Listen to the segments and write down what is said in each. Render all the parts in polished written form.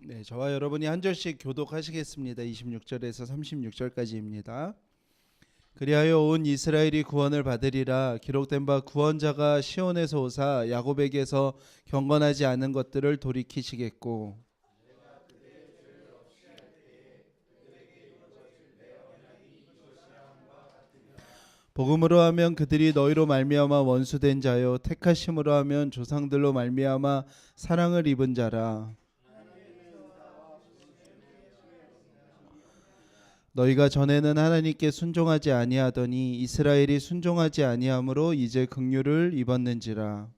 네, 저와 여러분이 한 절씩 교독하시겠습니다. 26절에서 36절까지입니다. 그리하여 온 이스라엘이 구원을 받으리라. 기록된 바 구원자가 시온에서 오사 야곱에게서 경건하지 않은 것들을 돌이키시겠고 복음으로 하면 그들이 너희로 말미암아 원수된 자요 택하심으로 하면 조상들로 말미암아 사랑을 입은 자라. 너희가 전에는 하나님께 순종하지 아니하더니 이스라엘이 순종하지 아니함으로 이제 긍휼을 입었는지라.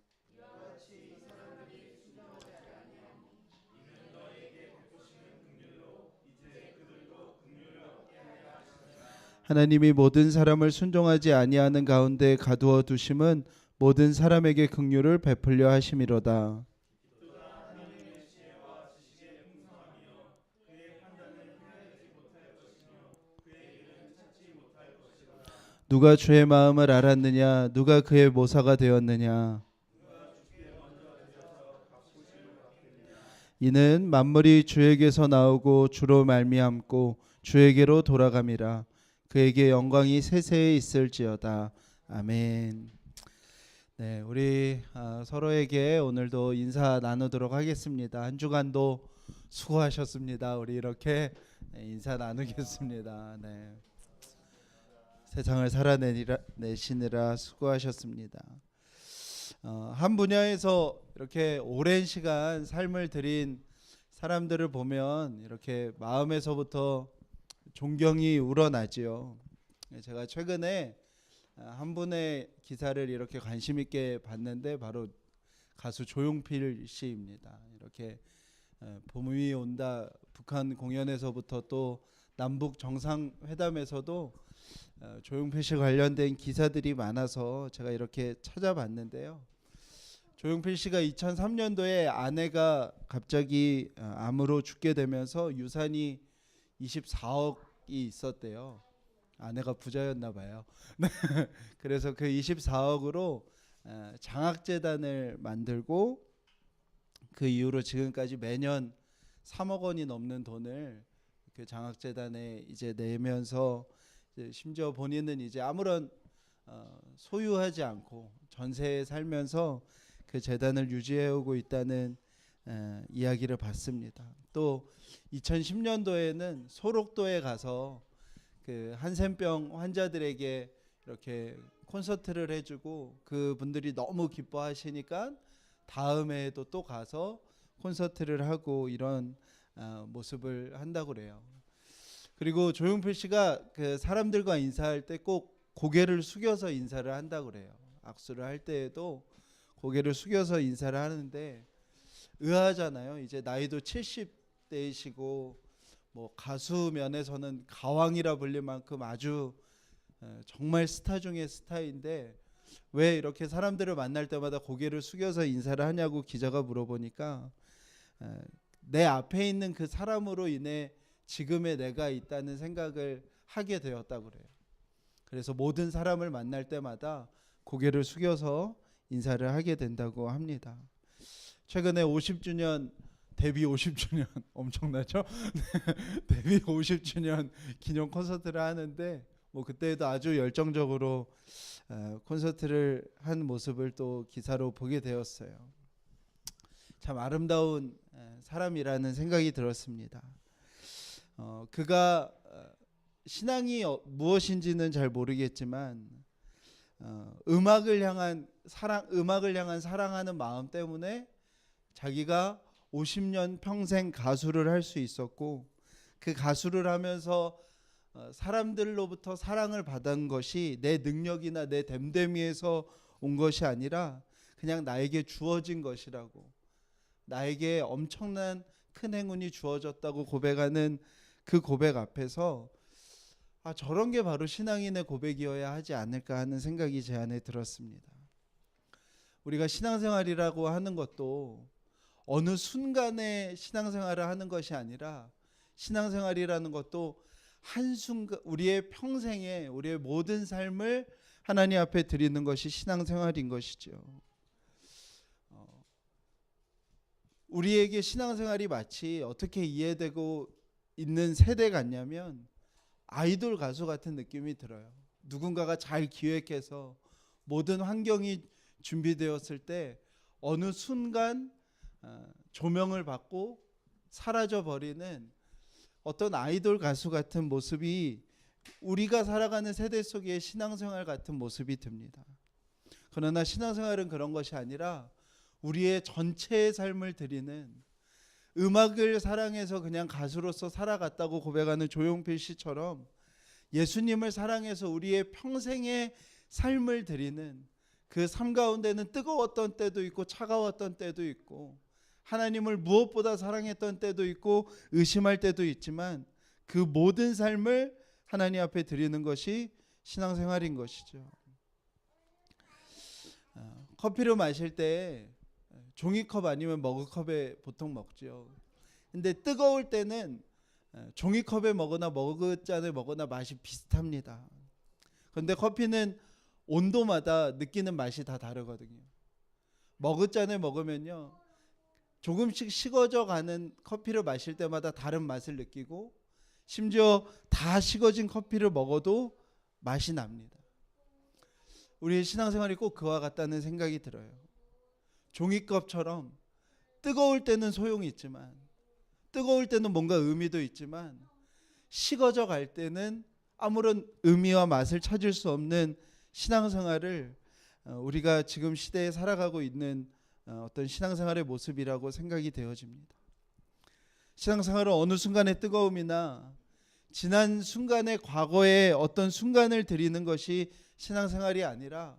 하나님이 모든 사람을 순종하지 아니하는 가운데 가두어 두심은 모든 사람에게 긍휼을 베풀려 하심이로다. 누가 주의 마음을 알았느냐? 누가 그의 모사가 되었느냐? 이는 만물이 주에게서 나오고 주로 말미암고 주에게로 돌아감이라. 그에게 영광이 세세에 있을지어다. 아멘. 네, 우리 서로에게 오늘도 인사 나누도록 하겠습니다. 한 주간도 수고하셨습니다. 우리 이렇게 인사 나누겠습니다. 네. 세상을 살아내시느라 수고하셨습니다. 한 분야에서 이렇게 오랜 시간 삶을 들인 사람들을 보면 이렇게 마음에서부터 존경이 우러나지요. 제가 최근에 한 분의 기사를 이렇게 관심 있게 봤는데 바로 가수 조용필 씨입니다. 이렇게 봄이 온다 북한 공연에서부터 또 남북 정상회담에서도 조용필 씨 관련된 기사들이 많아서 제가 이렇게 찾아봤는데요. 조용필 씨가 2003년도에 아내가 갑자기 암으로 죽게 되면서 유산이 24억이 있었대요. 아내가 부자였나 봐요. 그래서 그 24억으로 장학재단을 만들고 그 이후로 지금까지 매년 3억 원이 넘는 돈을 그 장학재단에 이제 내면서 이제 심지어 본인은 이제 아무런 소유하지 않고 전세에 살면서 그 재단을 유지해오고 있다는 이야기를 봤습니다. 또 2010년도에는 소록도에 가서 그 한센병 환자들에게 이렇게 콘서트를 해주고 그분들이 너무 기뻐하시니까 다음 해에도 또 가서 콘서트를 하고 이런 모습을 한다고 그래요. 그리고 조용필 씨가 그 사람들과 인사할 때 꼭 고개를 숙여서 인사를 한다고 그래요. 악수를 할 때에도 고개를 숙여서 인사를 하는데 의아하잖아요. 이제 나이도 70대이시고 뭐 가수 면에서는 가왕이라 불릴 만큼 아주 정말 스타 중의 스타인데 왜 이렇게 사람들을 만날 때마다 고개를 숙여서 인사를 하냐고 기자가 물어보니까 내 앞에 있는 그 사람으로 인해 지금의 내가 있다는 생각을 하게 되었다고 그래요. 그래서 모든 사람을 만날 때마다 고개를 숙여서 인사를 하게 된다고 합니다. 최근에 50주년 데뷔 50주년 엄청나죠? 데뷔 50주년 기념 콘서트를 하는데 뭐 그때도 아주 열정적으로 콘서트를 한 모습을 또 기사로 보게 되었어요. 참 아름다운 사람이라는 생각이 들었습니다. 그가 신앙이 무엇인지는 잘 모르겠지만 음악을 향한 사랑하는 마음 때문에 자기가 50년 평생 가수를 할 수 있었고 그 가수를 하면서 사람들로부터 사랑을 받은 것이 내 능력이나 내 됨됨이에서 온 것이 아니라 그냥 나에게 주어진 것이라고, 나에게 엄청난 큰 행운이 주어졌다고 고백하는 그 고백 앞에서 저런 게 바로 신앙인의 고백이어야 하지 않을까 하는 생각이 제 안에 들었습니다. 우리가 신앙생활이라고 하는 것도 어느 순간에 신앙생활을 하는 것이 아니라 신앙생활이라는 것도 한순간 우리의 평생에 우리의 모든 삶을 하나님 앞에 드리는 것이 신앙생활인 것이죠. 우리에게 신앙생활이 마치 어떻게 이해되고 있는 세대 같냐면 아이돌 가수 같은 느낌이 들어요. 누군가가 잘 기획해서 모든 환경이 준비되었을 때 어느 순간 조명을 받고 사라져 버리는 어떤 아이돌 가수 같은 모습이 우리가 살아가는 세대 속의 신앙생활 같은 모습이 듭니다. 그러나 신앙생활은 그런 것이 아니라 우리의 전체의 삶을 드리는, 음악을 사랑해서 그냥 가수로서 살아갔다고 고백하는 조용필 씨처럼 예수님을 사랑해서 우리의 평생의 삶을 드리는, 그 삶 가운데는 뜨거웠던 때도 있고 차가웠던 때도 있고 하나님을 무엇보다 사랑했던 때도 있고 의심할 때도 있지만 그 모든 삶을 하나님 앞에 드리는 것이 신앙생활인 것이죠. 커피를 마실 때 종이컵 아니면 머그컵에 보통 먹죠. 근데 뜨거울 때는 종이컵에 먹거나 머그잔에 먹거나 맛이 비슷합니다. 그런데 커피는 온도마다 느끼는 맛이 다 다르거든요. 머그잔에 먹으면요, 조금씩 식어져 가는 커피를 마실 때마다 다른 맛을 느끼고 심지어 다 식어진 커피를 먹어도 맛이 납니다. 우리의 신앙생활이 꼭 그와 같다는 생각이 들어요. 종이컵처럼 뜨거울 때는 소용이 있지만, 뜨거울 때는 뭔가 의미도 있지만 식어져 갈 때는 아무런 의미와 맛을 찾을 수 없는 신앙생활을 우리가 지금 시대에 살아가고 있는 어떤 신앙생활의 모습이라고 생각이 되어집니다. 신앙생활은 어느 순간의 뜨거움이나 지난 순간의 과거의 어떤 순간을 드리는 것이 신앙생활이 아니라,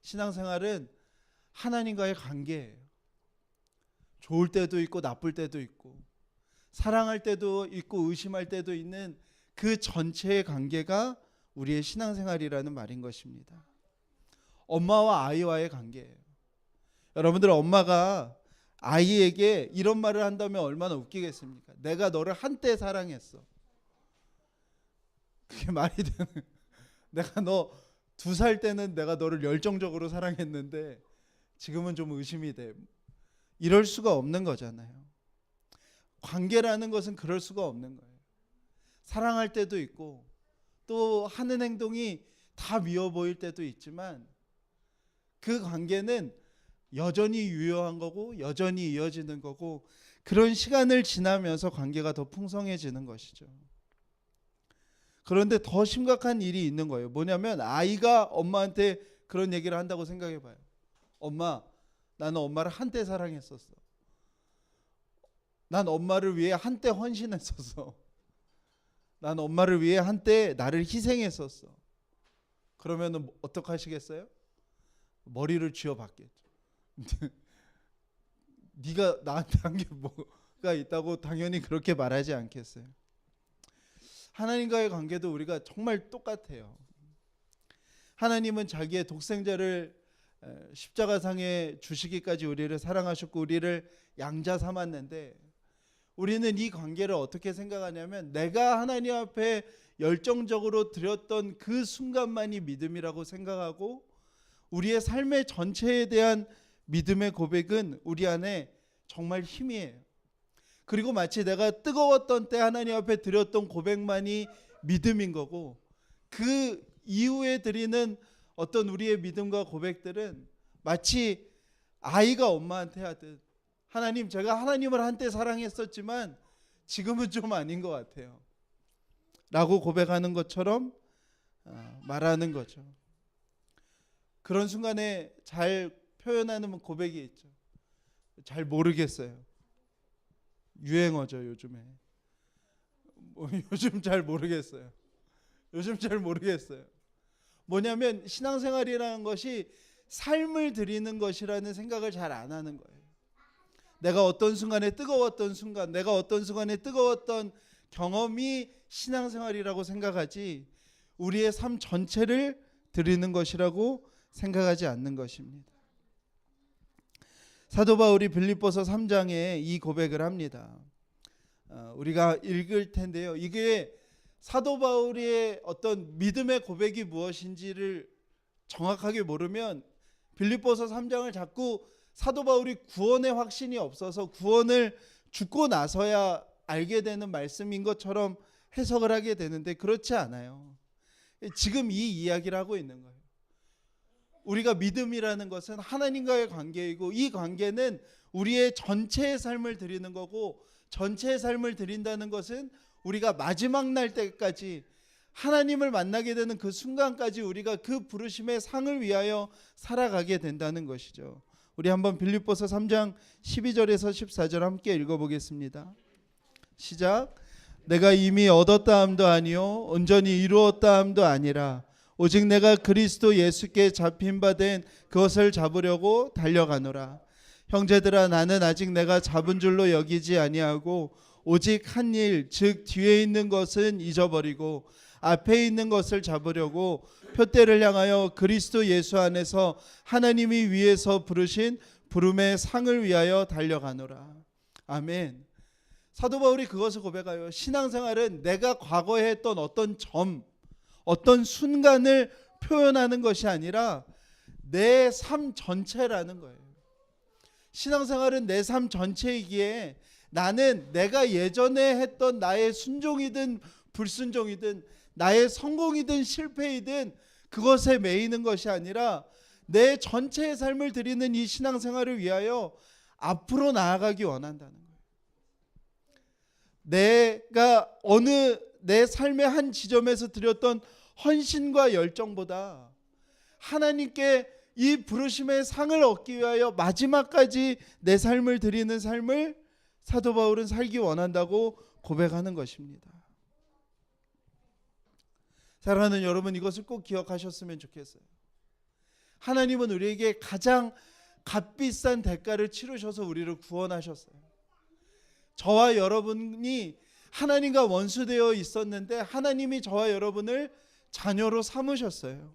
신앙생활은 하나님과의 관계예요. 좋을 때도 있고 나쁠 때도 있고 사랑할 때도 있고 의심할 때도 있는 그 전체의 관계가 우리의 신앙생활이라는 말인 것입니다. 엄마와 아이와의 관계예요. 여러분들, 엄마가 아이에게 이런 말을 한다면 얼마나 웃기겠습니까? 내가 너를 한때 사랑했어. 그게 말이 되는, 내가 너 2살 때는 내가 너를 열정적으로 사랑했는데 지금은 좀 의심이 돼. 이럴 수가 없는 거잖아요. 관계라는 것은 그럴 수가 없는 거예요. 사랑할 때도 있고 또 하는 행동이 다 미워 보일 때도 있지만 그 관계는 여전히 유효한 거고 여전히 이어지는 거고, 그런 시간을 지나면서 관계가 더 풍성해지는 것이죠. 그런데 더 심각한 일이 있는 거예요. 뭐냐면 아이가 엄마한테 그런 얘기를 한다고 생각해 봐요. 엄마, 나는 엄마를 한때 사랑했었어. 난 엄마를 위해 한때 헌신했었어. 난 엄마를 위해 한때 나를 희생했었어. 그러면 어떡하시겠어요? 머리를 쥐어박겠죠. 네가 나한테 한 게 뭐가 있다고 당연히 그렇게 말하지 않겠어요. 하나님과의 관계도 우리가 정말 똑같아요. 하나님은 자기의 독생자를 십자가상에 주시기까지 우리를 사랑하셨고 우리를 양자 삼았는데, 우리는 이 관계를 어떻게 생각하냐면 내가 하나님 앞에 열정적으로 드렸던 그 순간만이 믿음이라고 생각하고, 우리의 삶의 전체에 대한 믿음의 고백은 우리 안에 정말 힘이에요. 그리고 마치 내가 뜨거웠던 때 하나님 앞에 드렸던 고백만이 믿음인 거고, 그 이후에 드리는 어떤 우리의 믿음과 고백들은 마치 아이가 엄마한테 하듯, 하나님, 제가 하나님을 한때 사랑했었지만 지금은 좀 아닌 것 같아요 라고 고백하는 것처럼 말하는 거죠. 그런 순간에 잘 표현하는 고백이 있죠. 잘 모르겠어요. 유행어죠 요즘에. 요즘 잘 모르겠어요. 요즘 잘 모르겠어요. 뭐냐면 신앙생활이라는 것이 삶을 드리는 것이라는 생각을 잘 안 하는 거예요. 내가 어떤 순간에 뜨거웠던 순간, 내가 어떤 순간에 뜨거웠던 경험이 신앙생활이라고 생각하지 우리의 삶 전체를 드리는 것이라고 생각하지 않는 것입니다. 사도 바울이 빌립보서 3장에 이 고백을 합니다. 우리가 읽을 텐데요. 이게 사도 바울의 어떤 믿음의 고백이 무엇인지를 정확하게 모르면 빌립보서 3장을 자꾸 사도 바울이 구원의 확신이 없어서 구원을 죽고 나서야 알게 되는 말씀인 것처럼 해석을 하게 되는데 그렇지 않아요. 지금 이 이야기를 하고 있는 거예요. 우리가 믿음이라는 것은 하나님과의 관계이고 이 관계는 우리의 전체의 삶을 드리는 거고 전체의 삶을 드린다는 것은 우리가 마지막 날 때까지 하나님을 만나게 되는 그 순간까지 우리가 그 부르심의 상을 위하여 살아가게 된다는 것이죠. 우리 한번 빌립보서 3장 12절에서 14절 함께 읽어보겠습니다. 시작. 내가 이미 얻었다 함도 아니요 온전히 이루었다 함도 아니라 오직 내가 그리스도 예수께 잡힌 바 된 그것을 잡으려고 달려가노라. 형제들아 나는 아직 내가 잡은 줄로 여기지 아니하고 오직 한 일 즉 뒤에 있는 것은 잊어버리고 앞에 있는 것을 잡으려고 표대를 향하여 그리스도 예수 안에서 하나님이 위에서 부르신 부름의 상을 위하여 달려가노라. 아멘. 사도 바울이 그것을 고백하여 신앙생활은 내가 과거에 했던 어떤 점, 어떤 순간을 표현하는 것이 아니라 내 삶 전체라는 거예요. 신앙생활은 내 삶 전체이기에 나는 내가 예전에 했던 나의 순종이든 불순종이든 나의 성공이든 실패이든 그것에 매이는 것이 아니라 내 전체의 삶을 드리는 이 신앙생활을 위하여 앞으로 나아가기 원한다는 거예요. 내가 어느 내 삶의 한 지점에서 드렸던 헌신과 열정보다 하나님께 이 부르심의 상을 얻기 위하여 마지막까지 내 삶을 드리는 삶을 사도 바울은 살기 원한다고 고백하는 것입니다. 사랑하는 여러분, 이것을 꼭 기억하셨으면 좋겠어요. 하나님은 우리에게 가장 값비싼 대가를 치르셔서 우리를 구원하셨어요. 저와 여러분이 하나님과 원수되어 있었는데 하나님이 저와 여러분을 자녀로 삼으셨어요.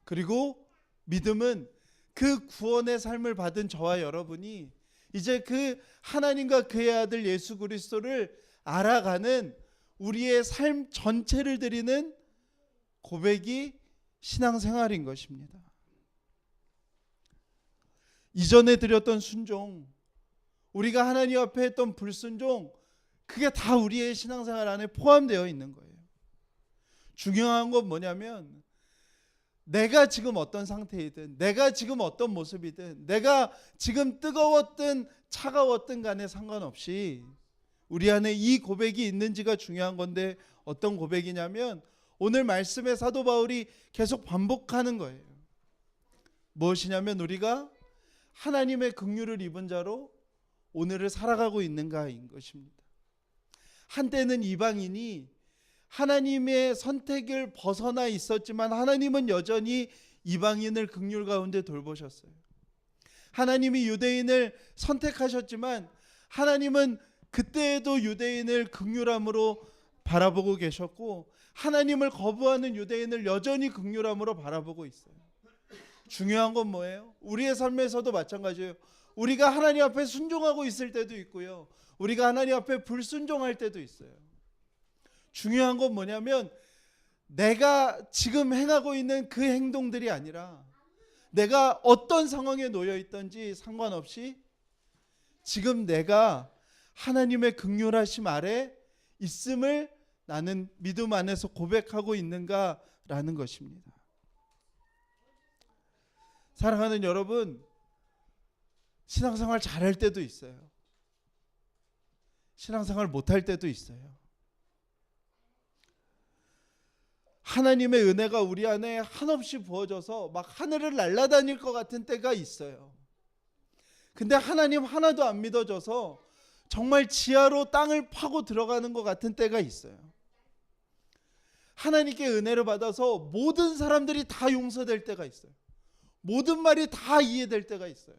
그리고 믿음은 그 구원의 삶을 받은 저와 여러분이 이제 그 하나님과 그의 아들 예수 그리스도를 알아가는 우리의 삶 전체를 드리는 고백이 신앙생활인 것입니다. 이전에 드렸던 순종, 우리가 하나님 앞에 했던 불순종, 그게 다 우리의 신앙생활 안에 포함되어 있는 거예요. 중요한 건 뭐냐면 내가 지금 어떤 상태이든 내가 지금 어떤 모습이든 내가 지금 뜨거웠든 차가웠든 간에 상관없이 우리 안에 이 고백이 있는지가 중요한 건데 어떤 고백이냐면 오늘 말씀에 사도 바울이 계속 반복하는 거예요. 무엇이냐면 우리가 하나님의 긍휼을 입은 자로 오늘을 살아가고 있는가인 것입니다. 한때는 이방인이 하나님의 선택을 벗어나 있었지만 하나님은 여전히 이방인을 긍휼 가운데 돌보셨어요. 하나님이 유대인을 선택하셨지만 하나님은 그때에도 유대인을 긍휼함으로 바라보고 계셨고 하나님을 거부하는 유대인을 여전히 긍휼함으로 바라보고 있어요. 중요한 건 뭐예요? 우리의 삶에서도 마찬가지예요. 우리가 하나님 앞에 순종하고 있을 때도 있고요. 우리가 하나님 앞에 불순종할 때도 있어요. 중요한 건 뭐냐면 내가 지금 행하고 있는 그 행동들이 아니라 내가 어떤 상황에 놓여 있든지 상관없이 지금 내가 하나님의 긍휼하심 아래 있음을 나는 믿음 안에서 고백하고 있는가라는 것입니다. 사랑하는 여러분, 신앙생활 잘할 때도 있어요. 신앙생활 못할 때도 있어요. 하나님의 은혜가 우리 안에 한없이 부어져서 막 하늘을 날아다닐 것 같은 때가 있어요. 근데 하나님 하나도 안 믿어져서 정말 지하로 땅을 파고 들어가는 것 같은 때가 있어요. 하나님께 은혜를 받아서 모든 사람들이 다 용서될 때가 있어요. 모든 말이 다 이해될 때가 있어요.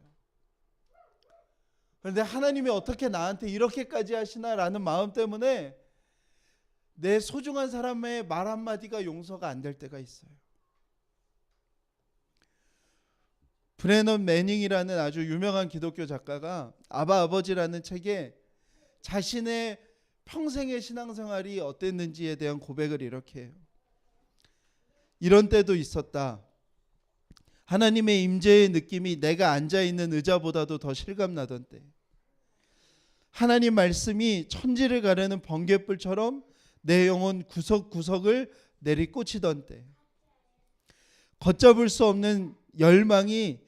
그런데 하나님이 어떻게 나한테 이렇게까지 하시나라는 마음 때문에 내 소중한 사람의 말 한마디가 용서가 안 될 때가 있어요. 브레넌 매닝이라는 아주 유명한 기독교 작가가 아바 아버지라는 책에 자신의 평생의 신앙생활이 어땠는지에 대한 고백을 이렇게 해요. 이런 때도 있었다. 하나님의 임재의 느낌이 내가 앉아있는 의자보다도 더 실감나던 때, 하나님 말씀이 천지를 가르는 번갯불처럼 내 영혼 구석구석을 내리꽂히던 때, 걷잡을 수 없는 열망이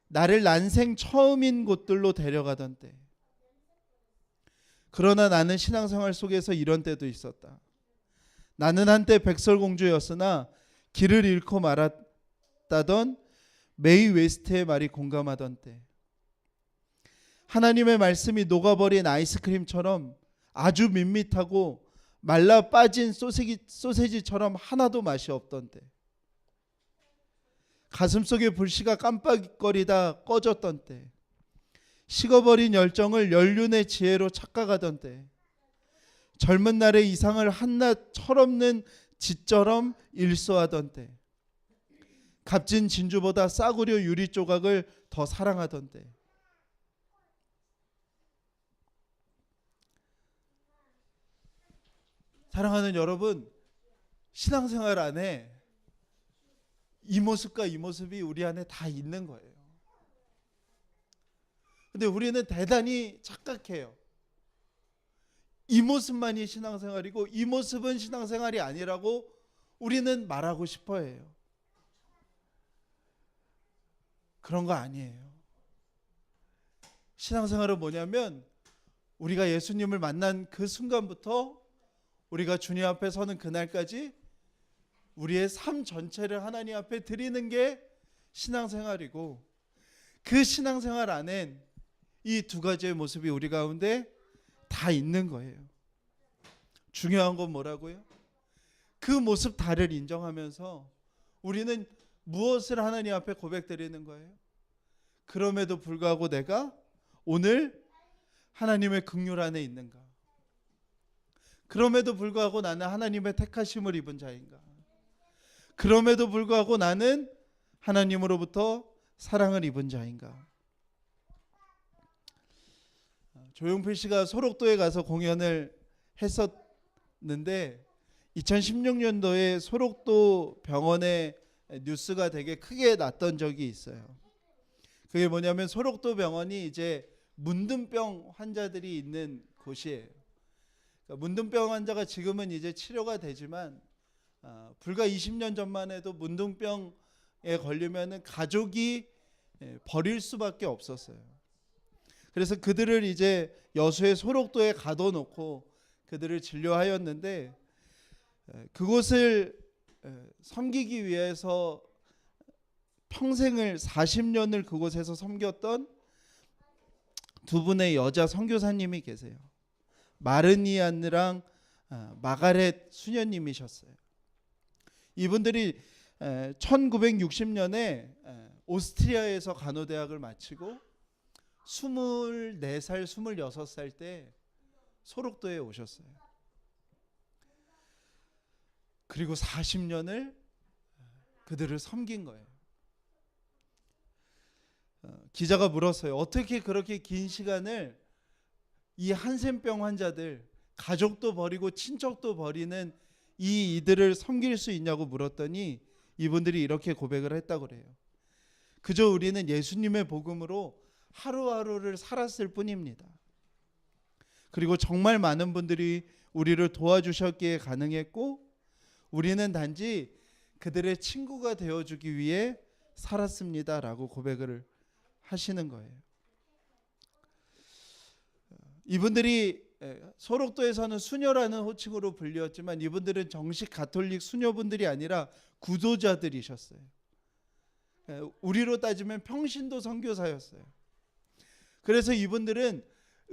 나를 난생 처음인 곳들로 데려가던 때, 그러나 나는 신앙생활 속에서 이런 때도 있었다. 나는 한때 백설공주였으나 길을 잃고 말았다던 메이 웨스트의 말이 공감하던 때, 하나님의 말씀이 녹아버린 아이스크림처럼 아주 밋밋하고 말라 빠진 소세지처럼 하나도 맛이 없던 때, 가슴속에 불씨가 깜빡거리다 꺼졌던 때, 식어버린 열정을 연륜의 지혜로 착각하던 때, 젊은 날의 이상을 한낱 철없는 짓처럼 일소하던 때, 값진 진주보다 싸구려 유리 조각을 더 사랑하던 때, 사랑하는 여러분, 신앙생활 안에 이 모습과 이 모습이 우리 안에 다 있는 거예요. 근데 우리는 대단히 착각해요. 이 모습만이 신앙생활이고 이 모습은 신앙생활이 아니라고 우리는 말하고 싶어 해요. 그런 거 아니에요. 신앙생활은 뭐냐면 우리가 예수님을 만난 그 순간부터 우리가 주님 앞에 서는 그날까지 우리의 삶 전체를 하나님 앞에 드리는 게 신앙생활이고, 그 신앙생활 안엔 이 두 가지의 모습이 우리 가운데 다 있는 거예요. 중요한 건 뭐라고요? 그 모습 다를 인정하면서 우리는 무엇을 하나님 앞에 고백드리는 거예요? 그럼에도 불구하고 내가 오늘 하나님의 긍휼 안에 있는가? 그럼에도 불구하고 나는 하나님의 택하심을 입은 자인가? 그럼에도 불구하고 나는 하나님으로부터 사랑을 입은 자인가? 조용필 씨가 소록도에 가서 공연을 했었는데 2016년도에 소록도 병원에 뉴스가 되게 크게 났던 적이 있어요. 그게 뭐냐면 소록도 병원이 이제 문둥병 환자들이 있는 곳이에요. 그러니까 문둥병 환자가 지금은 이제 치료가 되지만 불과 20년 전만 해도 문둥병에 걸리면은 가족이 버릴 수밖에 없었어요. 그래서 그들을 이제 여수의 소록도에 가둬놓고 그들을 진료하였는데, 그곳을 섬기기 위해서 평생을 40년을 그곳에서 섬겼던 두 분의 여자 선교사님이 계세요. 마르니안느랑 마가렛 수녀님이셨어요. 이분들이 1960년에 오스트리아에서 간호대학을 마치고 24살, 26살 때 소록도에 오셨어요. 그리고 40년을 그들을 섬긴 거예요. 기자가 물었어요. 어떻게 그렇게 긴 시간을 이 한센병 환자들, 가족도 버리고 친척도 버리는 이들을 섬길 수 있냐고 물었더니 이분들이 이렇게 고백을 했다고 그래요. 그저 우리는 예수님의 복음으로 하루하루를 살았을 뿐입니다. 그리고 정말 많은 분들이 우리를 도와주셨기에 가능했고, 우리는 단지 그들의 친구가 되어주기 위해 살았습니다라고 고백을 하시는 거예요. 이분들이 소록도에서는 수녀라는 호칭으로 불리었지만 이분들은 정식 가톨릭 수녀분들이 아니라 구도자들이셨어요. 우리로 따지면 평신도 선교사였어요. 그래서 이분들은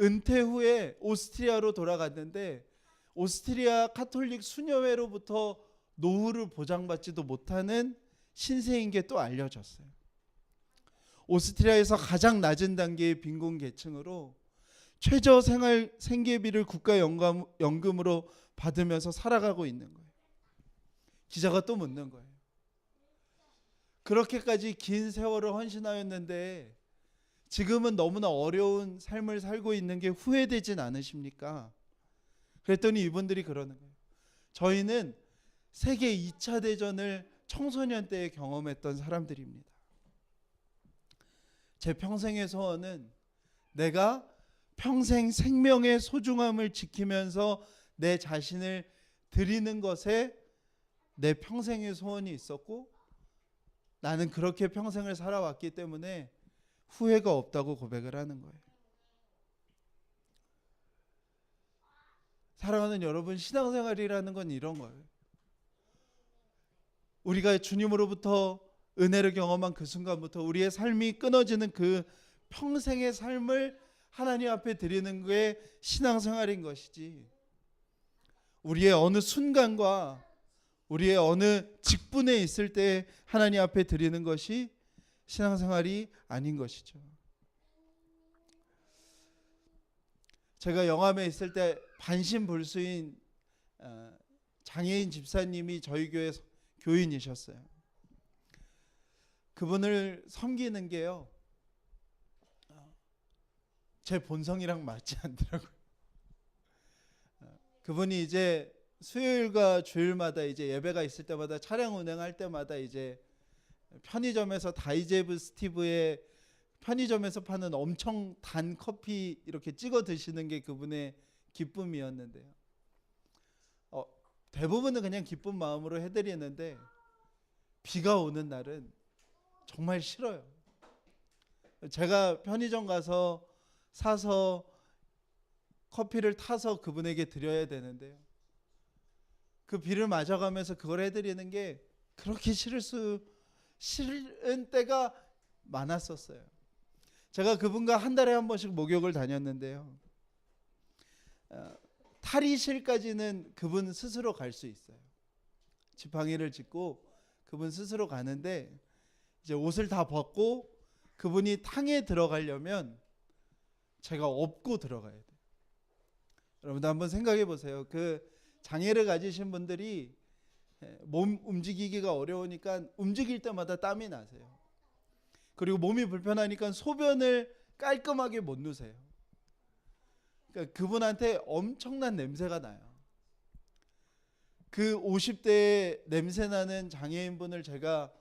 은퇴 후에 오스트리아로 돌아갔는데 오스트리아 카톨릭 수녀회로부터 노후를 보장받지도 못하는 신세인 게 또 알려졌어요. 오스트리아에서 가장 낮은 단계의 빈곤 계층으로 최저 생활 생계비를 국가연금으로 받으면서 살아가고 있는 거예요. 기자가 또 묻는 거예요. 그렇게까지 긴 세월을 헌신하였는데 지금은 너무나 어려운 삶을 살고 있는 게 후회되진 않으십니까? 그랬더니 이분들이 그러는 거예요. 저희는 세계 2차 대전을 청소년 때에 경험했던 사람들입니다. 제 평생의 소원은 내가 평생 생명의 소중함을 지키면서 내 자신을 드리는 것에 내 평생의 소원이 있었고, 나는 그렇게 평생을 살아왔기 때문에 후회가 없다고 고백을 하는 거예요. 사랑하는 여러분, 신앙생활이라는 건 이런 거예요. 우리가 주님으로부터 은혜를 경험한 그 순간부터 우리의 삶이 끊어지는 그 평생의 삶을 하나님 앞에 드리는 게 신앙생활인 것이지, 우리의 어느 순간과 우리의 어느 직분에 있을 때 하나님 앞에 드리는 것이 신앙생활이 아닌 것이죠. 제가 영암에 있을 때 반신불수인 장애인 집사님이 저희 교회 교인이셨어요. 그분을 섬기는 게요, 제 본성이랑 맞지 않더라고요. 그분이 이제 수요일과 주일마다 이제 예배가 있을 때마다 차량 운행할 때마다 이제 편의점에서 다이제브 스티브의 편의점에서 파는 엄청 단 커피 이렇게 찍어 드시는 게 그분의 기쁨이었는데요. 대부분은 그냥 기쁜 마음으로 해드리는데 비가 오는 날은 정말 싫어요. 제가 편의점 가서 사서 커피를 타서 그분에게 드려야 되는데요, 그 비를 맞아가면서 그걸 해드리는 게 그렇게 싫은 때가 많았었어요. 제가 그분과 한 달에 한 번씩 목욕을 다녔는데요, 탈의실까지는 그분 스스로 갈 수 있어요. 지팡이를 짚고 그분 스스로 가는데, 이제 옷을 다 벗고 그분이 탕에 들어가려면 제가 업고 들어가야 돼요. 여러분도 한번 생각해 보세요. 그 장애를 가지신 분들이 몸 움직이기가 어려우니까 움직일 때마다 땀이 나세요. 그리고 몸이 불편하니까 소변을 깔끔하게 못 누세요. 그러니까 그분한테 엄청난 냄새가 나요. 그 50대에 냄새 나는 장애인분을 제가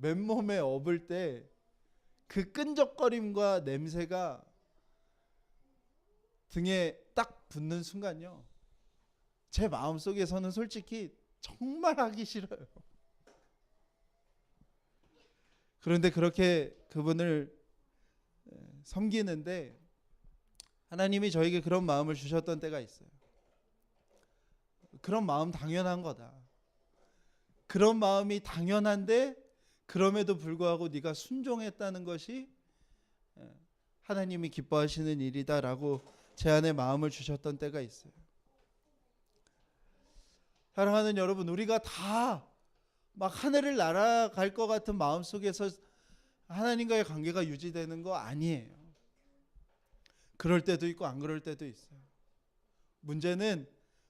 맨몸에 업을 때 그 끈적거림과 냄새가 등에 딱 붙는 순간요, 제 마음속에서는 솔직히 정말 하기 싫어요. 그런데 그렇게 그분을 섬기는데 하나님이 저에게 그런 마음을 주셨던 때가 있어요. 그런 마음 당연한 거다. 그런 마음이 당연한데 그럼에도 불구하고 네가 순종했다는 것이 하나님이 기뻐하시는 일이다라고 제 안에 마음을 주셨던 때가 있어요. 사랑하는 여러분, 우리가 다 막 하늘을 날아갈 것 같은 마음속에서 하나님과의 관계가 유지되는 거 아니에요. 그럴 때도 있고 안 그럴 때도 있어요. 문제는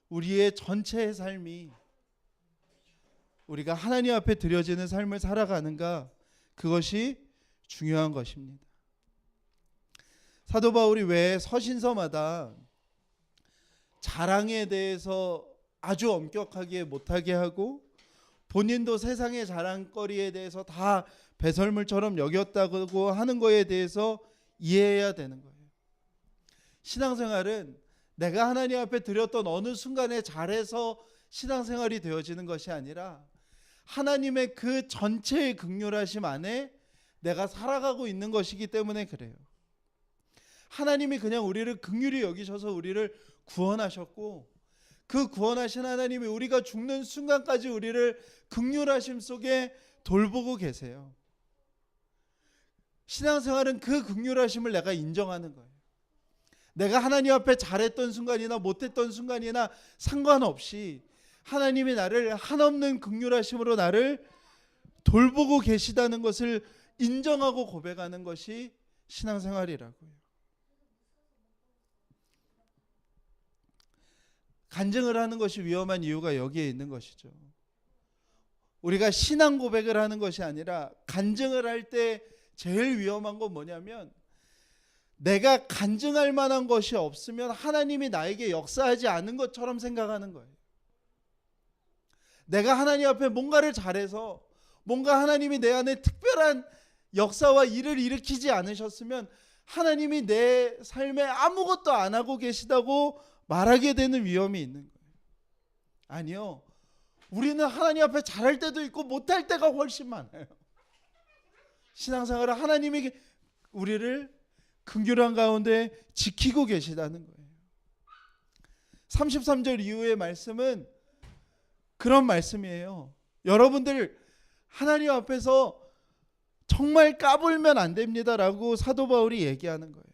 우리의 전체의 삶이 우리가 하나님 앞에 드려지는 삶을 살아가는가, 그것이 중요한 것입니다. 사도 바울이 왜 서신서마다 자랑에 대해서 아주 엄격하게 못하게 하고 본인도 세상의 자랑거리에 대해서 다 배설물처럼 여겼다고 하는 거에 대해서 이해해야 되는 거예요. 신앙생활은 내가 하나님 앞에 드렸던 어느 순간에 잘해서 신앙생활이 되어지는 것이 아니라 하나님의 그 전체의 긍휼하심 안에 내가 살아가고 있는 것이기 때문에 그래요. 하나님이 그냥 우리를 긍휼히 여기셔서 우리를 구원하셨고, 그 구원하신 하나님이 우리가 죽는 순간까지 우리를 긍휼하심 속에 돌보고 계세요. 신앙생활은 그 긍휼하심을 내가 인정하는 거예요. 내가 하나님 앞에 잘했던 순간이나 못했던 순간이나 상관없이 하나님이 나를 한없는 긍휼하심으로 나를 돌보고 계시다는 것을 인정하고 고백하는 것이 신앙생활이라고요. 간증을 하는 것이 위험한 이유가 여기에 있는 것이죠. 우리가 신앙 고백을 하는 것이 아니라 간증을 할 때 제일 위험한 건 뭐냐면, 내가 간증할 만한 것이 없으면 하나님이 나에게 역사하지 않은 것처럼 생각하는 거예요. 내가 하나님 앞에 뭔가를 잘해서, 뭔가 하나님이 내 안에 특별한 역사와 일을 일으키지 않으셨으면 하나님이 내 삶에 아무것도 안 하고 계시다고 말하게 되는 위험이 있는 거예요. 아니요. 우리는 하나님 앞에 잘할 때도 있고 못할 때가 훨씬 많아요. 신앙생활은 하나님이 우리를 긍휼한 가운데 지키고 계시다는 거예요. 33절 이후의 말씀은 그런 말씀이에요. 여러분들 하나님 앞에서 정말 까불면 안 됩니다라고 사도 바울이 얘기하는 거예요.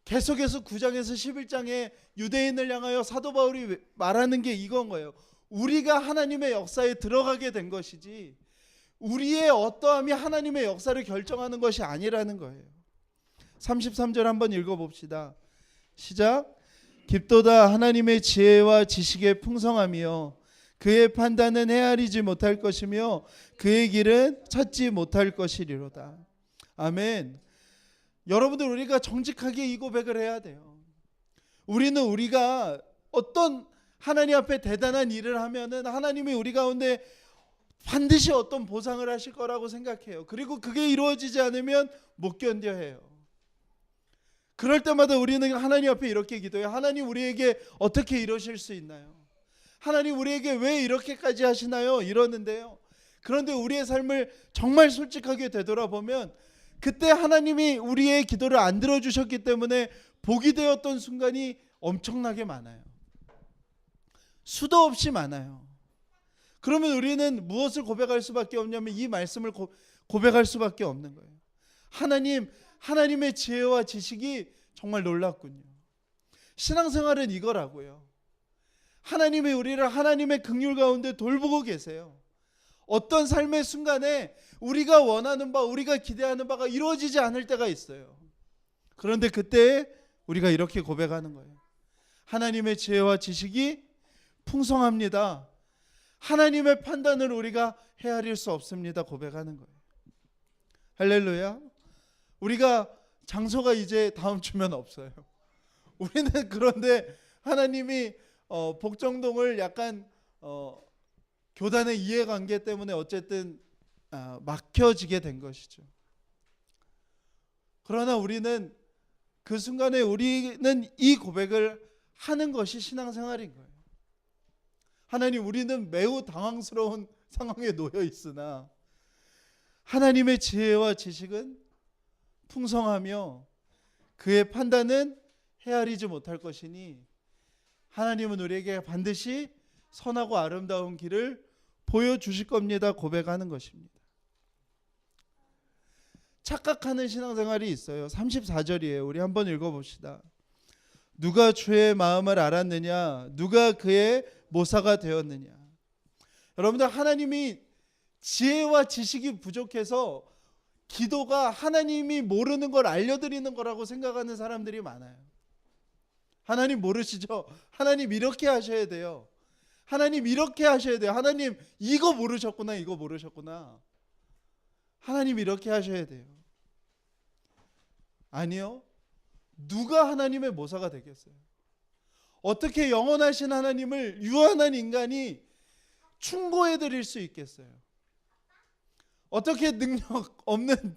계속해서 9장에서 11장에 유대인을 향하여 사도 바울이 말하는 게 이건 거예요. 우리가 하나님의 역사에 들어가게 된 것이지 우리의 어떠함이 하나님의 역사를 결정하는 것이 아니라는 거예요. 33절 한번 읽어봅시다. 시작. 깊도다 하나님의 지혜와 지식의 풍성함이요 그의 판단은 헤아리지 못할 것이며 그의 길은 찾지 못할 것이리로다. 아멘. 여러분들 우리가 정직하게 이 고백을 해야 돼요. 우리가 어떤 하나님 앞에 대단한 일을 하면은 하나님이 우리 가운데 반드시 어떤 보상을 하실 거라고 생각해요. 그리고 그게 이루어지지 않으면 못 견뎌해요. 그럴 때마다 우리는 하나님 앞에 이렇게 기도해요. 하나님 우리에게 어떻게 이러실 수 있나요? 하나님 우리에게 왜 이렇게까지 하시나요? 이러는데요. 그런데 우리의 삶을 정말 솔직하게 되돌아보면 그때 하나님이 우리의 기도를 안 들어주셨기 때문에 복이 되었던 순간이 엄청나게 많아요. 수도 없이 많아요. 그러면 우리는 무엇을 고백할 수밖에 없냐면 이 말씀을 고백할 수밖에 없는 거예요. 하나님의 지혜와 지식이 정말 놀랍군요. 신앙생활은 이거라고요. 하나님이 우리를 하나님의 긍휼 가운데 돌보고 계세요. 어떤 삶의 순간에 우리가 원하는 바, 우리가 기대하는 바가 이루어지지 않을 때가 있어요. 그런데 그때 우리가 이렇게 고백하는 거예요. 하나님의 지혜와 지식이 풍성합니다. 하나님의 판단을 우리가 헤아릴 수 없습니다. 고백하는 거예요. 할렐루야. 우리가 장소가 이제 다음 주면 없어요. 우리는 그런데 하나님이 복정동을 약간 교단의 이해관계 때문에 어쨌든 막혀지게 된 것이죠. 그러나 우리는 그 순간에 우리는 이 고백을 하는 것이 신앙생활인 거예요. 하나님 우리는 매우 당황스러운 상황에 놓여 있으나 하나님의 지혜와 지식은 풍성하며 그의 판단은 헤아리지 못할 것이니 하나님은 우리에게 반드시 선하고 아름다운 길을 보여주실 겁니다. 고백하는 것입니다. 착각하는 신앙생활이 있어요. 34절이에요. 우리 한번 읽어봅시다. 누가 주의 마음을 알았느냐? 누가 그의 모사가 되었느냐? 여러분들 하나님이 지혜와 지식이 부족해서 기도가 하나님이 모르는 걸 알려드리는 거라고 생각하는 사람들이 많아요. 하나님 모르시죠? 하나님 이렇게 하셔야 돼요. 하나님 이렇게 하셔야 돼요. 하나님 이거 모르셨구나. 이거 모르셨구나. 하나님 이렇게 하셔야 돼요. 아니요. 누가 하나님의 모사가 되겠어요? 어떻게 영원하신 하나님을 유한한 인간이 충고해 드릴 수 있겠어요? 어떻게 능력 없는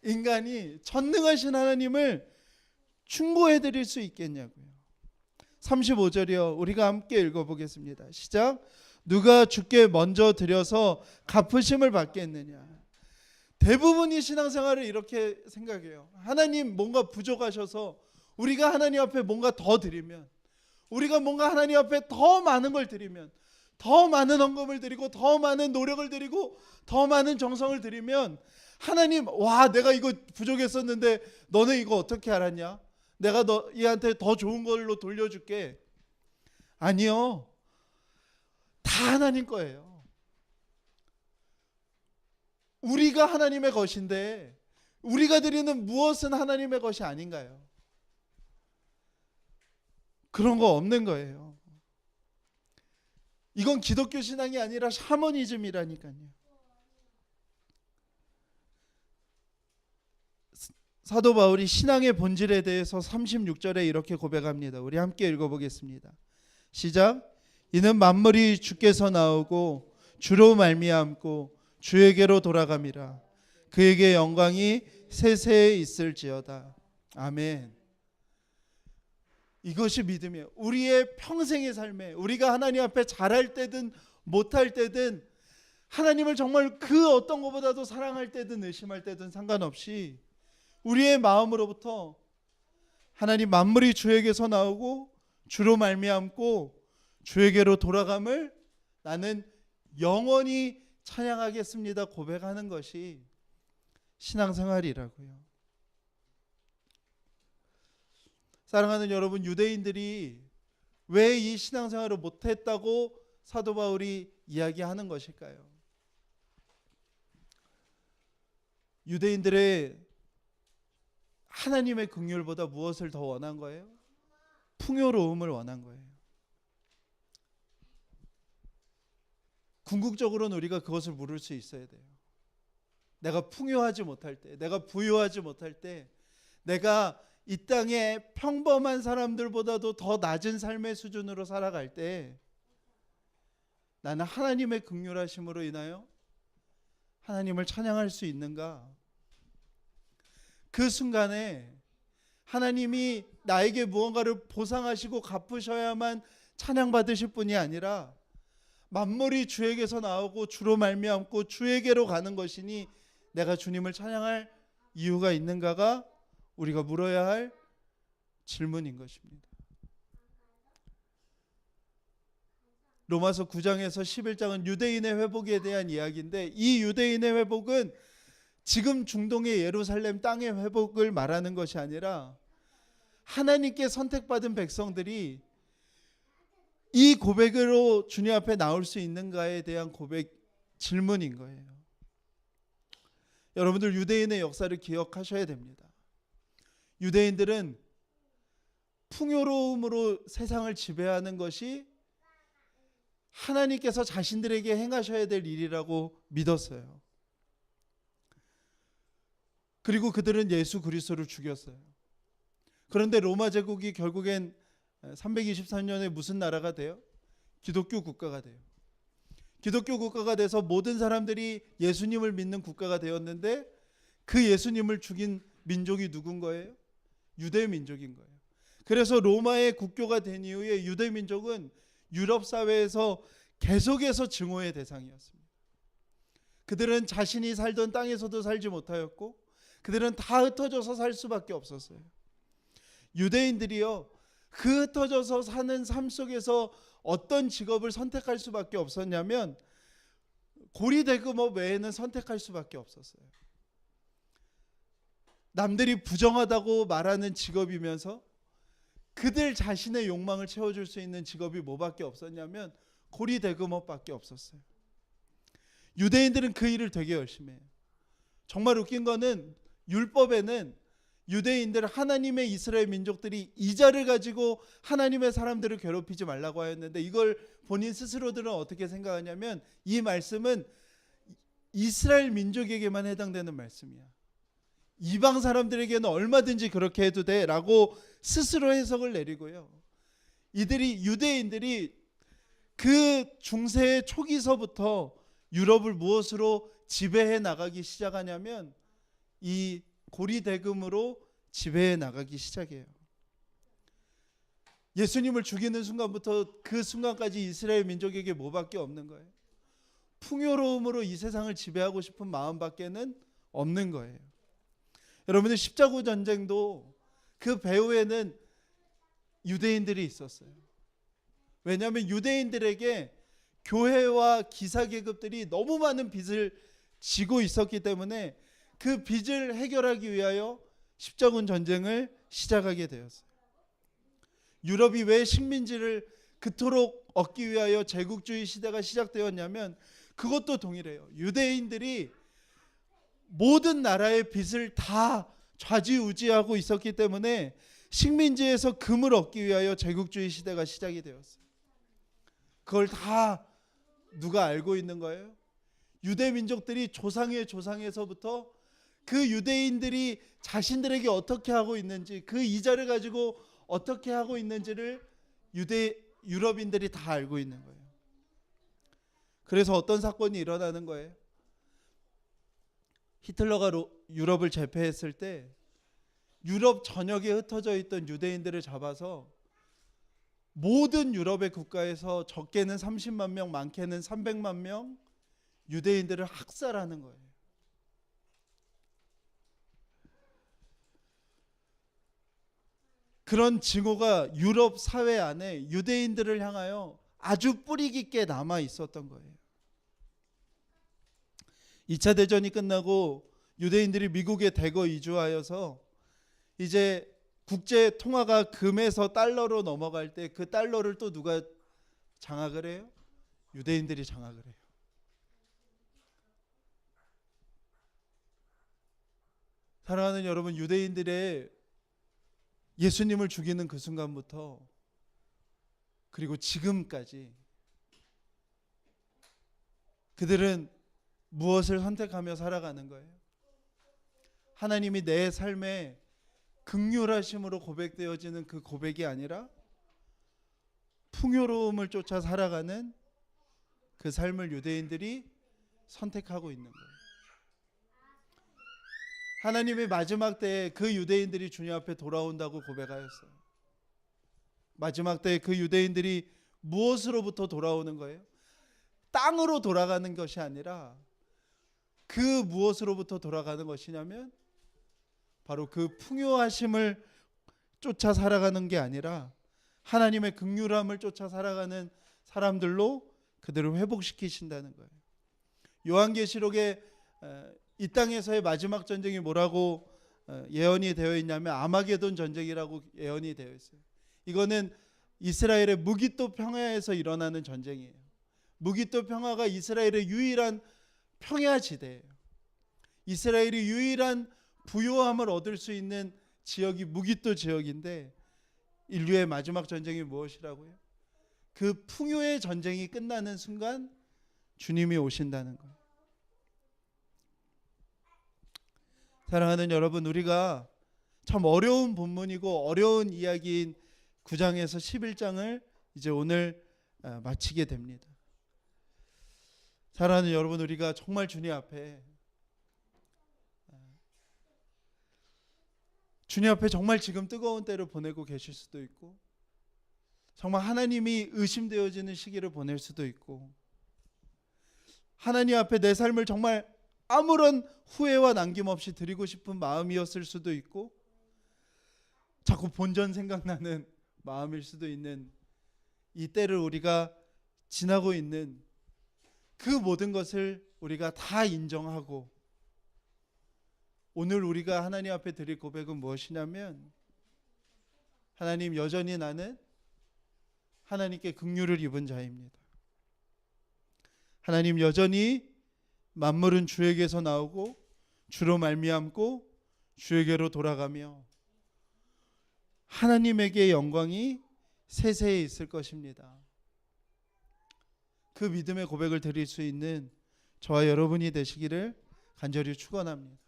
인간이 전능하신 하나님을 충고해 드릴 수 있겠냐고요. 35절이요. 우리가 함께 읽어보겠습니다. 시작. 누가 주께 먼저 드려서 갚으심을 받겠느냐? 대부분이 신앙생활을 이렇게 생각해요. 하나님 뭔가 부족하셔서 우리가 하나님 앞에 뭔가 더 드리면, 우리가 뭔가 하나님 앞에 더 많은 걸 드리면, 더 많은 헌금을 드리고 더 많은 노력을 드리고 더 많은 정성을 드리면 하나님, 와 내가 이거 부족했었는데 너는 이거 어떻게 알았냐? 내가 얘한테 더 좋은 걸로 돌려줄게. 아니요. 다 하나님 거예요. 우리가 하나님의 것인데 우리가 드리는 무엇은 하나님의 것이 아닌가요? 그런 거 없는 거예요. 이건 기독교 신앙이 아니라 샤머니즘이라니까요. 사도 바울이 신앙의 본질에 대해서 36절에 이렇게 고백합니다. 우리 함께 읽어보겠습니다. 시작. 이는 만물이 주께서 나오고 주로 말미암고 주에게로 돌아감이라. 그에게 영광이 세세에 있을지어다. 아멘. 이것이 믿음이에요. 우리의 평생의 삶에, 우리가 하나님 앞에 잘할 때든 못할 때든, 하나님을 정말 그 어떤 것보다도 사랑할 때든 의심할 때든 상관없이 우리의 마음으로부터 하나님 만물이 주에게서 나오고 주로 말미암고 주에게로 돌아감을 나는 영원히 찬양하겠습니다 고백하는 것이 신앙생활이라고요. 사랑하는 여러분, 유대인들이 왜 이 신앙생활을 못했다고 사도 바울이 이야기하는 것일까요? 유대인들의 하나님의 긍휼보다 무엇을 더 원한 거예요? 풍요로움을 원한 거예요. 궁극적으로는 우리가 그것을 물을 수 있어야 돼요. 내가 풍요하지 못할 때, 내가 부유하지 못할 때, 내가 이 땅에 평범한 사람들보다도 더 낮은 삶의 수준으로 살아갈 때 나는 하나님의 긍휼하심으로 인하여 하나님을 찬양할 수 있는가? 그 순간에 하나님이 나에게 무언가를 보상하시고 갚으셔야만 찬양받으실 뿐이 아니라 만물이 주에게서 나오고 주로 말미암고 주에게로 가는 것이니 내가 주님을 찬양할 이유가 있는가가 우리가 물어야 할 질문인 것입니다. 로마서 9장에서 11장은 유대인의 회복에 대한 이야기인데, 이 유대인의 회복은 지금 중동의 예루살렘 땅의 회복을 말하는 것이 아니라 하나님께 선택받은 백성들이 이 고백으로 주님 앞에 나올 수 있는가에 대한 고백 질문인 거예요. 여러분들 유대인의 역사를 기억하셔야 됩니다. 유대인들은 풍요로움으로 세상을 지배하는 것이 하나님께서 자신들에게 행하셔야 될 일이라고 믿었어요. 그리고 그들은 예수 그리스도를 죽였어요. 그런데 로마 제국이 결국엔 323년에 무슨 나라가 돼요? 기독교 국가가 돼요. 기독교 국가가 돼서 모든 사람들이 예수님을 믿는 국가가 되었는데 그 예수님을 죽인 민족이 누군 거예요? 유대 민족인 거예요. 그래서 로마의 국교가 된 이후에 유대 민족은 유럽 사회에서 계속해서 증오의 대상이었습니다. 그들은 자신이 살던 땅에서도 살지 못하였고 그들은 다 흩어져서 살 수밖에 없었어요. 유대인들이요, 그 흩어져서 사는 삶 속에서 어떤 직업을 선택할 수밖에 없었냐면 고리대금업 외에는 선택할 수밖에 없었어요. 남들이 부정하다고 말하는 직업이면서 그들 자신의 욕망을 채워줄 수 있는 직업이 뭐밖에 없었냐면 고리대금업밖에 없었어요. 유대인들은 그 일을 되게 열심히 해요. 정말 웃긴 거는 율법에는 유대인들, 하나님의 이스라엘 민족들이 이자를 가지고 하나님의 사람들을 괴롭히지 말라고 하였는데 이걸 본인 스스로들은 어떻게 생각하냐면 이 말씀은 이스라엘 민족에게만 해당되는 말씀이야. 이방 사람들에게는 얼마든지 그렇게 해도 돼 라고 스스로 해석을 내리고요. 유대인들이 그 중세의 초기서부터 유럽을 무엇으로 지배해 나가기 시작하냐면 이 고리대금으로 지배해 나가기 시작해요. 예수님을 죽이는 순간부터 그 순간까지 이스라엘 민족에게 뭐밖에 없는 거예요? 풍요로움으로 이 세상을 지배하고 싶은 마음밖에는 없는 거예요. 여러분들 십자군 전쟁도 그 배후에는 유대인들이 있었어요. 왜냐하면 유대인들에게 교회와 기사계급들이 너무 많은 빚을 지고 있었기 때문에 그 빚을 해결하기 위하여 십자군 전쟁을 시작하게 되었어요. 유럽이 왜 식민지를 그토록 얻기 위하여 제국주의 시대가 시작되었냐면 그것도 동일해요. 유대인들이 모든 나라의 빚을 다 좌지우지하고 있었기 때문에 식민지에서 금을 얻기 위하여 제국주의 시대가 시작이 되었어요. 그걸 다 누가 알고 있는 거예요? 유대 민족들이 조상의 조상에서부터 그 유대인들이 자신들에게 어떻게 하고 있는지, 그 이자를 가지고 어떻게 하고 있는지를 유럽인들이 다 알고 있는 거예요. 그래서 어떤 사건이 일어나는 거예요? 히틀러가 유럽을 제패했을 때 유럽 전역에 흩어져 있던 유대인들을 잡아서 모든 유럽의 국가에서 적게는 30만 명, 많게는 300만 명 유대인들을 학살하는 거예요. 그런 징후가 유럽 사회 안에 유대인들을 향하여 아주 뿌리 깊게 남아 있었던 거예요. 2차 대전이 끝나고 유대인들이 미국에 대거 이주하여서 이제 국제 통화가 금에서 달러로 넘어갈 때 그 달러를 또 누가 장악을 해요? 유대인들이 장악을 해요. 사랑하는 여러분, 유대인들의 예수님을 죽이는 그 순간부터 그리고 지금까지 그들은 무엇을 선택하며 살아가는 거예요? 하나님이 내 삶에 긍휼하심으로 고백되어지는 그 고백이 아니라 풍요로움을 쫓아 살아가는 그 삶을 유대인들이 선택하고 있는 거예요. 하나님의 마지막 때에 그 유대인들이 주님 앞에 돌아온다고 고백하였어요. 마지막 때에 그 유대인들이 무엇으로부터 돌아오는 거예요? 땅으로 돌아가는 것이 아니라 그 무엇으로부터 돌아가는 것이냐면 바로 그 풍요하심을 쫓아 살아가는 게 아니라 하나님의 긍휼함을 쫓아 살아가는 사람들로 그들을 회복시키신다는 거예요. 요한계시록에 이 땅에서의 마지막 전쟁이 뭐라고 예언이 되어 있냐면 아마게돈 전쟁이라고 예언이 되어 있어요. 이거는 이스라엘의 무기토 평야에서 일어나는 전쟁이에요. 무기토 평야가 이스라엘의 유일한 평야지대예요. 이스라엘이 유일한 부요함을 얻을 수 있는 지역이 무기토 지역인데 인류의 마지막 전쟁이 무엇이라고요? 그 풍요의 전쟁이 끝나는 순간 주님이 오신다는 거예요. 사랑하는 여러분, 우리가 참 어려운 본문이고 어려운 이야기인 9장에서 11장을 이제 오늘 마치게 됩니다. 사랑하는 여러분, 우리가 정말 주님 앞에 정말 지금 뜨거운 때를 보내고 계실 수도 있고 정말 하나님이 의심되어지는 시기를 보낼 수도 있고 하나님 앞에 내 삶을 정말 아무런 후회와 남김없이 드리고 싶은 마음이었을 수도 있고 자꾸 본전 생각나는 마음일 수도 있는 이 때를 우리가 지나고 있는 그 모든 것을 우리가 다 인정하고 오늘 우리가 하나님 앞에 드릴 고백은 무엇이냐면 하나님, 여전히 나는 하나님께 긍휼을 입은 자입니다. 하나님, 여전히 만물은 주에게서 나오고 주로 말미암고 주에게로 돌아가며 하나님에게 영광이 세세에 있을 것입니다. 그 믿음의 고백을 드릴 수 있는 저와 여러분이 되시기를 간절히 축원합니다.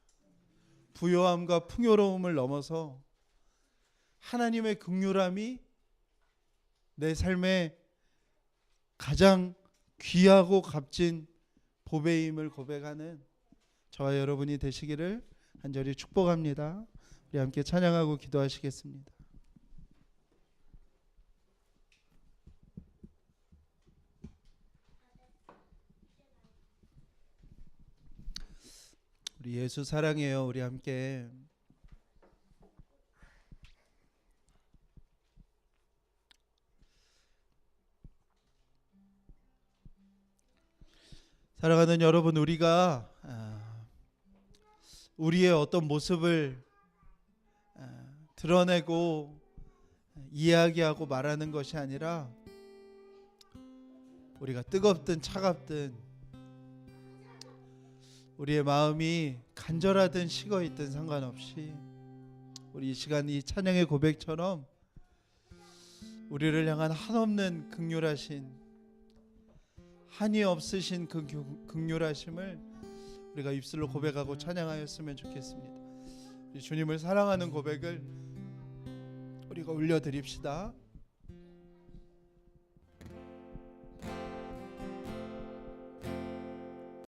부요함과 풍요로움을 넘어서 하나님의 긍휼함이 내 삶에 가장 귀하고 값진 보배임을 고백하는 저와 여러분이 되시기를 간절히 축복합니다. 우리 함께 찬양하고 기도하시겠습니다. 우리 예수 사랑해요. 우리 함께 사랑하는 여러분, 우리가 우리의 어떤 모습을 드러내고 이야기하고 말하는 것이 아니라 우리가 뜨겁든 차갑든 우리의 마음이 간절하든 식어있든 상관없이 우리 이 시간 이 찬양의 고백처럼 우리를 향한 한없는 긍휼하신 한이 없으신 그 긍휼하심을 우리가 입술로 고백하고 찬양하였으면 좋겠습니다. 주님을 사랑하는 고백을 우리가 올려드립시다.